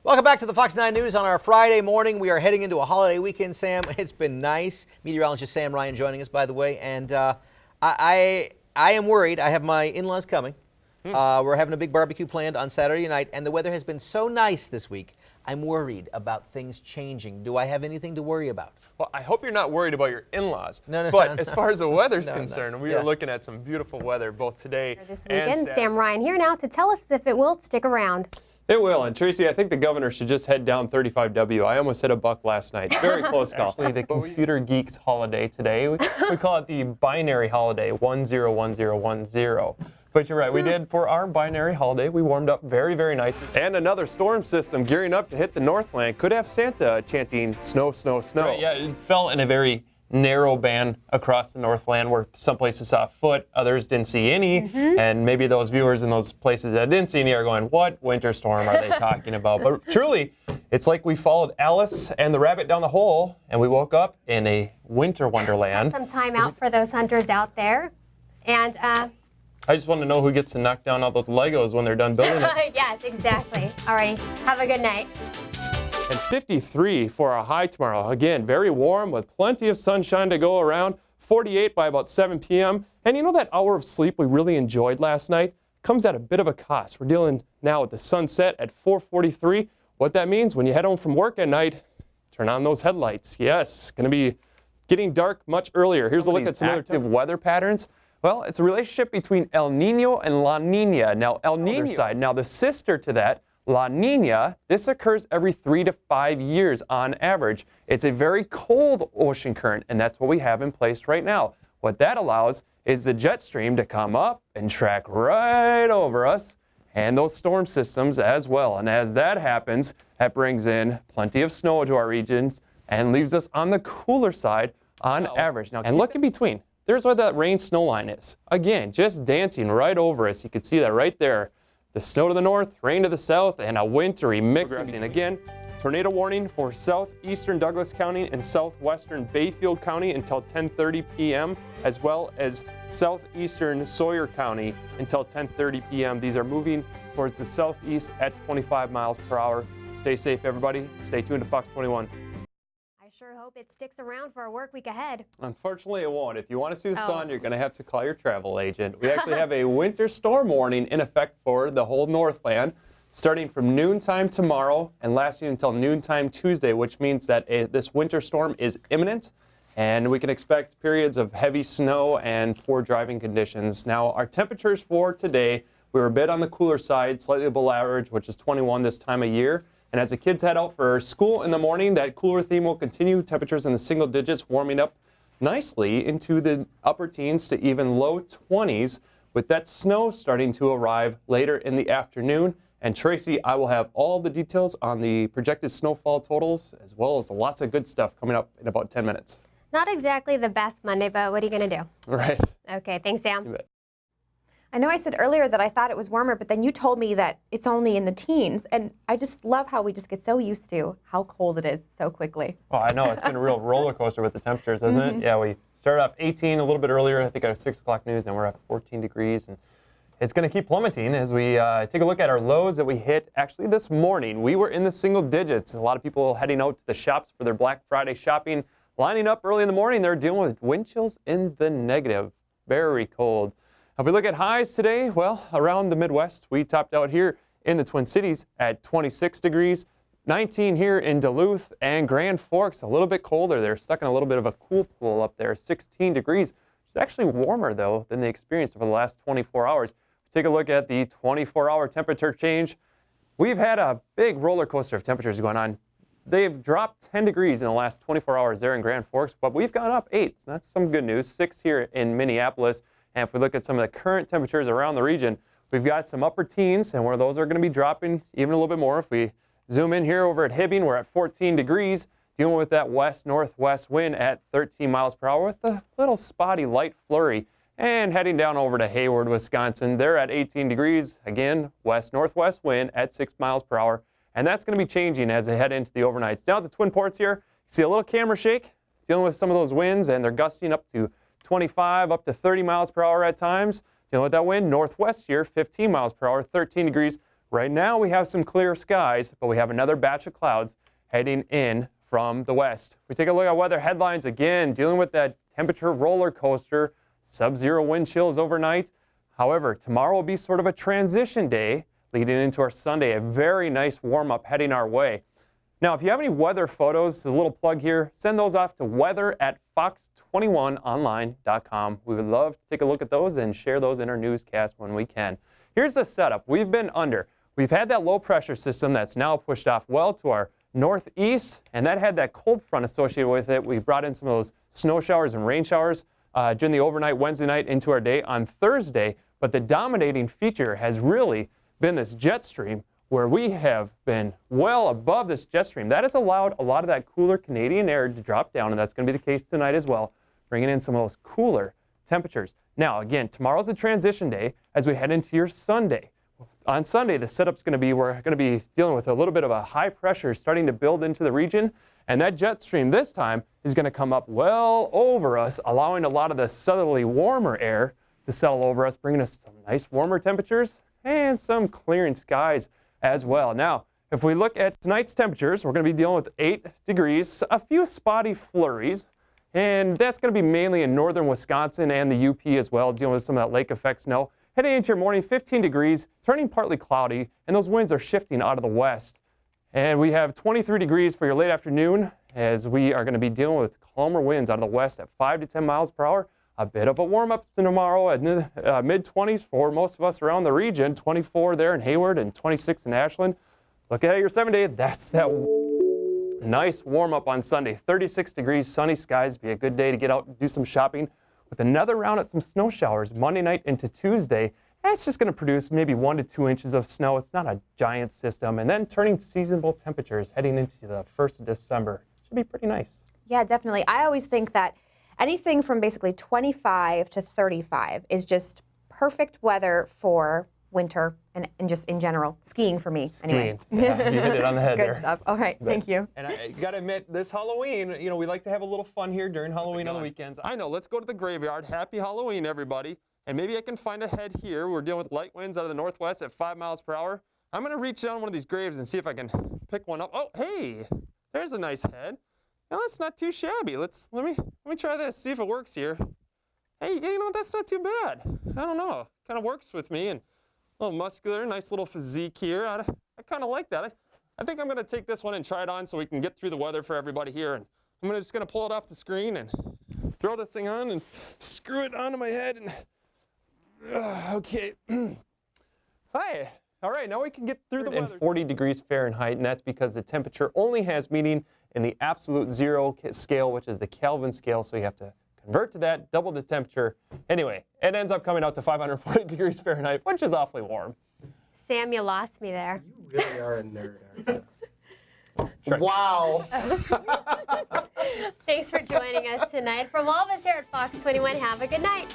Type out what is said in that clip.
Welcome back to the Fox 9 News on our Friday morning. We are heading into a holiday weekend, Sam. It's been nice. Meteorologist Sam Ryan joining us, by the way. And I am worried. I have my in-laws coming. We're having a big barbecue planned on Saturday night, and the weather has been so nice this week. I'm worried about things changing. Do I have anything to worry about? Well, I hope you're not worried about your in-laws. No, but as far as the weather's concerned, we Yeah. are looking at some beautiful weather both today This and weekend, Saturday. Sam Ryan here now to tell us if it will stick around. It will, and Tracy, I think the governor should just head down 35W. I almost hit a buck last night. Very close call. Actually, the computer geeks holiday today. We call it the binary holiday, 101010. But you're right, we did for our binary holiday. We warmed up very, very nice. And another storm system gearing up to hit the Northland could have Santa chanting snow, snow, snow. Right, yeah, it fell in a very narrow band across the Northland where some places saw a foot, others didn't see any, and maybe those viewers in those places that didn't see any are going, what winter storm are they talking about? But truly, it's like we followed Alice and the rabbit down the hole, and we woke up in a winter wonderland. Some time out for those hunters out there. And, I just want to know who gets to knock down all those Legos when they're done building it. yes, exactly. All right, have a good night. And 53 for our high tomorrow. Again, very warm with plenty of sunshine to go around. 48 by about 7 p.m. And you know that hour of sleep we really enjoyed last night comes at a bit of a cost. We're dealing now with the sunset at 4:43. What that means when you head home from work at night, turn on those headlights. Yes, going to be getting dark much earlier. Here's a look at some active weather patterns. Well, it's a relationship between El Nino and La Nina. Now, El Nino side, now the sister to that, La Nina, this occurs every 3 to 5 years on average. It's a very cold ocean current, and that's what we have in place right now. What that allows is the jet stream to come up and track right over us, and those storm systems as well. And as that happens, that brings in plenty of snow to our regions and leaves us on the cooler side on average. Now, and look in between. There's where that rain snow line is. Again, just dancing right over us. You can see that right there. The snow to the north, rain to the south, and a wintry mix. And again, tornado warning for southeastern Douglas County and southwestern Bayfield County until 10:30 p.m., as well as southeastern Sawyer County until 10:30 p.m. These are moving towards the southeast at 25 miles per hour. Stay safe, everybody. Stay tuned to Fox 21. I sure hope it sticks around for our work week ahead. Unfortunately, it won't. If you want to see the sun, you're going to have to call your travel agent. We actually have a winter storm warning in effect for the whole Northland, starting from noontime tomorrow and lasting until noontime Tuesday, which means that this winter storm is imminent, and we can expect periods of heavy snow and poor driving conditions. Now, our temperatures for today, we were a bit on the cooler side, slightly below average, which is 21 this time of year. And as the kids head out for school in the morning, that cooler theme will continue. Temperatures in the single digits warming up nicely into the upper teens to even low 20s, with that snow starting to arrive later in the afternoon. And Tracy, I will have all the details on the projected snowfall totals, as well as lots of good stuff coming up in about 10 minutes. Not exactly the best Monday, but what are you going to do? Right. Okay, thanks, Sam. You bet. I know I said earlier that I thought it was warmer, but then you told me that it's only in the teens. And I just love how we just get so used to how cold it is so quickly. Well, I know, it's been a real roller coaster with the temperatures, hasn't it? Yeah, we started off 18 a little bit earlier, I think at 6 o'clock news, now we're at 14 degrees. And it's going to keep plummeting as we take a look at our lows that we hit actually this morning. We were in the single digits. A lot of people heading out to the shops for their Black Friday shopping, lining up early in the morning. They're dealing with wind chills in the negative. Very cold. If we look at highs today, well, around the Midwest, we topped out here in the Twin Cities at 26 degrees, 19 here in Duluth and Grand Forks, a little bit colder. They're stuck in a little bit of a cool pool up there, 16 degrees. It's actually warmer, though, than they experienced over the last 24 hours. Take a look at the 24-hour temperature change. We've had a big roller coaster of temperatures going on. They've dropped 10 degrees in the last 24 hours there in Grand Forks, but we've gone up 8. So that's some good news. 6 here in Minneapolis. And if we look at some of the current temperatures around the region, we've got some upper teens, and where those are going to be dropping even a little bit more. If we zoom in here over at Hibbing, we're at 14 degrees, dealing with that west-northwest wind at 13 miles per hour with a little spotty light flurry. And heading down over to Hayward, Wisconsin, they're at 18 degrees. Again, west-northwest wind at 6 miles per hour. And that's going to be changing as they head into the overnights. Down at the Twin Ports here, you see a little camera shake, dealing with some of those winds, and they're gusting up to 25 up to 30 miles per hour at times. Dealing with that wind, northwest here, 15 miles per hour, 13 degrees. Right now we have some clear skies, but we have another batch of clouds heading in from the west. We take a look at weather headlines again, dealing with that temperature roller coaster, sub-zero wind chills overnight. However, tomorrow will be sort of a transition day leading into our Sunday, a very nice warm-up heading our way. Now, if you have any weather photos, a little plug here, send those off to weather@fox21online.com. We would love to take a look at those and share those in our newscast when we can. Here's the setup. We've been under. We've had that low pressure system that's now pushed off well to our northeast, and that had that cold front associated with it. We brought in some of those snow showers and rain showers during the overnight Wednesday night into our day on Thursday, but the dominating feature has really been this jet stream, where we have been well above this jet stream. That has allowed a lot of that cooler Canadian air to drop down, and that's going to be the case tonight as well, bringing in some of those cooler temperatures. Now, again, tomorrow's a transition day as we head into your Sunday. On Sunday, the setup's going to be, we're going to be dealing with a little bit of a high pressure starting to build into the region, and that jet stream this time is going to come up well over us, allowing a lot of the southerly warmer air to settle over us, bringing us some nice warmer temperatures and some clearing skies as well. Now, if we look at tonight's temperatures, we're going to be dealing with 8 degrees, a few spotty flurries, and that's going to be mainly in northern Wisconsin and the UP as well, dealing with some of that lake effect snow. Heading into your morning, 15 degrees, turning partly cloudy, and those winds are shifting out of the west. And we have 23 degrees for your late afternoon, as we are going to be dealing with calmer winds out of the west at 5 to 10 miles per hour. A bit of a warm-up tomorrow at mid-20s for most of us around the region, 24 there in Hayward and 26 in Ashland. Look at your 7-day, that's that nice warm-up on Sunday. 36 degrees, sunny skies, be a good day to get out and do some shopping. With another round at some snow showers Monday night into Tuesday, that's just going to produce maybe 1 to 2 inches of snow. It's not a giant system. And then turning seasonable temperatures heading into the 1st of December. Should be pretty nice. Yeah, definitely. I always think that anything from basically 25 to 35 is just perfect weather for winter and just in general. Skiing for me, anyway. Yeah, you hit it on the head Good there. stuff. All right, thank you. And I got to admit, this Halloween, you know, we like to have a little fun here during Halloween on the weekends. I know, let's go to the graveyard. Happy Halloween, everybody. And maybe I can find a head here. We're dealing with light winds out of the northwest at 5 miles per hour. I'm going to reach down one of these graves and see if I can pick one up. Oh, hey, there's a nice head. Now, that's not too shabby. Let me try this, see if it works here. Hey, you know, that's not too bad. I don't know. Kind of works with me, and a little muscular, nice little physique here. I kind of like that. I think I'm going to take this one and try it on so we can get through the weather for everybody here. And I'm just going to pull it off the screen and throw this thing on and screw it onto my head. And okay. Hi. All right, now we can get through the weather. And 40 degrees Fahrenheit, and that's because the temperature only has meaning in the absolute zero scale, which is the Kelvin scale, so you have to convert to that, double the temperature. Anyway, it ends up coming out to 540 degrees Fahrenheit, which is awfully warm. Sam, you lost me there. You really are a nerd, aren't you? Sure. Wow. Thanks for joining us tonight. From all of us here at Fox 21, have a good night.